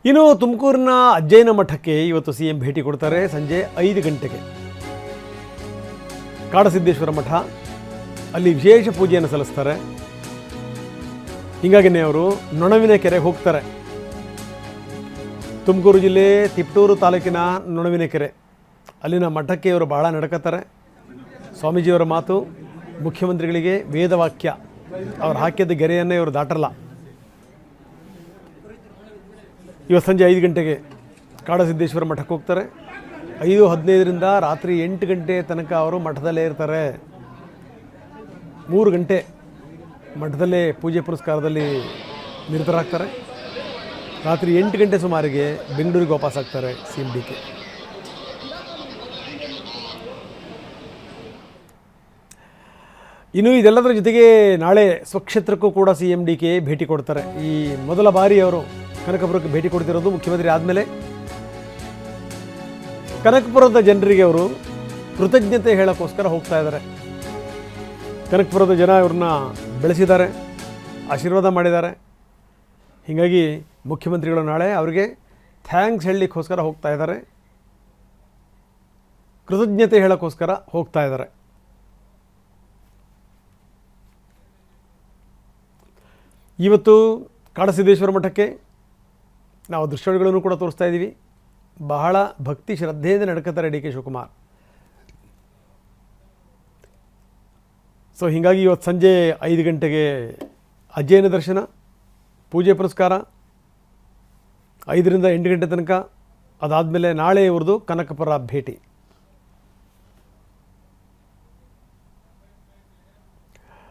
ಇನ್ನು ತುಮಕೂರಿನ ಅಜ್ಜಯ್ಯನ ಮಠಕ್ಕೆ ಇವತ್ತು ಸಿ ಎಂ ಭೇಟಿ ಕೊಡ್ತಾರೆ ಸಂಜೆ 5 ಗಂಟೆಗೆ. ಕಾಡಸಿದ್ದೇಶ್ವರ ಮಠ, ಅಲ್ಲಿ ವಿಶೇಷ ಪೂಜೆಯನ್ನು ಸಲ್ಲಿಸ್ತಾರೆ. ಹೀಗಾಗಿನೇ ಅವರು ನೊಣವಿನ ಕೆರೆಗೆ ಹೋಗ್ತಾರೆ. ತುಮಕೂರು ಜಿಲ್ಲೆ ತಿಪಟೂರು ತಾಲೂಕಿನ ನೊಣವಿನ ಕೆರೆ, ಅಲ್ಲಿನ ಮಠಕ್ಕೆ ಇವರು ಬಹಳ ನಡ್ಕತ್ತಾರೆ. ಸ್ವಾಮೀಜಿಯವರ ಮಾತು ಮುಖ್ಯಮಂತ್ರಿಗಳಿಗೆ ವೇದವಾಕ್ಯ, ಅವ್ರು ಹಾಕಿದ್ದ ಗೆರೆಯನ್ನೇ ಇವರು ದಾಟಲ್ಲ. ಇವತ್ತು ಸಂಜೆ 5 ಗಂಟೆಗೆ ಕಾಡಸಿದ್ದೇಶ್ವರ ಮಠಕ್ಕೆ ಹೋಗ್ತಾರೆ. 5:15ರಿಂದ ರಾತ್ರಿ 8 ಗಂಟೆ ತನಕ ಅವರು ಮಠದಲ್ಲೇ ಇರ್ತಾರೆ. 3 ಗಂಟೆ ಮಠದಲ್ಲೇ ಪೂಜೆ ಪುರಸ್ಕಾರದಲ್ಲಿ ನಿರತರಾಗ್ತಾರೆ. ರಾತ್ರಿ 8 ಗಂಟೆ ಸುಮಾರಿಗೆ ಬೆಂಗಳೂರಿಗೆ ವಾಪಸ್ ಆಗ್ತಾರೆ ಸಿ ಎಂ ಡಿ ಕೆ. ಇನ್ನು ಇದೆಲ್ಲದರ ಜೊತೆಗೆ ನಾಳೆ ಸ್ವಕ್ಷೇತ್ರಕ್ಕೂ ಕೂಡ ಸಿ ಎಂ ಡಿ ಕೆ ಭೇಟಿ ಕೊಡ್ತಾರೆ. ಈ ಮೊದಲ ಬಾರಿ ಅವರು ಕನಕಪುರಕ್ಕೆ ಭೇಟಿ ಕೊಡ್ತಿರೋದು ಮುಖ್ಯಮಂತ್ರಿ ಆದಮೇಲೆ. ಕನಕಪುರದ ಜನರಿಗೆ ಅವರು ಕೃತಜ್ಞತೆ ಹೇಳೋಕ್ಕೋಸ್ಕರ ಹೋಗ್ತಾ ಇದ್ದಾರೆ. ಕನಕಪುರದ ಜನ ಇವ್ರನ್ನ ಬೆಳೆಸಿದ್ದಾರೆ, ಆಶೀರ್ವಾದ ಮಾಡಿದ್ದಾರೆ. ಹೀಗಾಗಿ ಮುಖ್ಯಮಂತ್ರಿಗಳು ನಾಳೆ ಅವರಿಗೆ ಥ್ಯಾಂಕ್ಸ್ ಹೇಳಲಿಕ್ಕೋಸ್ಕರ ಹೋಗ್ತಾ ಇದ್ದಾರೆ, ಕೃತಜ್ಞತೆ ಹೇಳೋಕ್ಕೋಸ್ಕರ ಹೋಗ್ತಾ ಇದ್ದಾರೆ. ಇವತ್ತು ಕಾಡಸಿದ್ದೇಶ್ವರ ಮಠಕ್ಕೆ ನಾವು ದೃಶ್ಯಗಳನ್ನು ಕೂಡ ತೋರಿಸ್ತಾ ಇದ್ದೀವಿ. ಬಹಳ ಭಕ್ತಿ ಶ್ರದ್ಧೆಯಿಂದ ನಡ್ಕೋತಾರೆ ಡಿ ಕೆ ಶಿವಕುಮಾರ್. ಸೊ ಹೀಗಾಗಿ ಇವತ್ತು ಸಂಜೆ 5 ಗಂಟೆಗೆ ಅಜ್ಜಯ್ಯನ ದರ್ಶನ, ಪೂಜೆ ಪುರಸ್ಕಾರ, 5ರಿಂದ 8 ಗಂಟೆ ತನಕ. ಅದಾದಮೇಲೆ ನಾಳೆ ಇವ್ರದ್ದು ಕನಕಪುರ ಭೇಟಿ.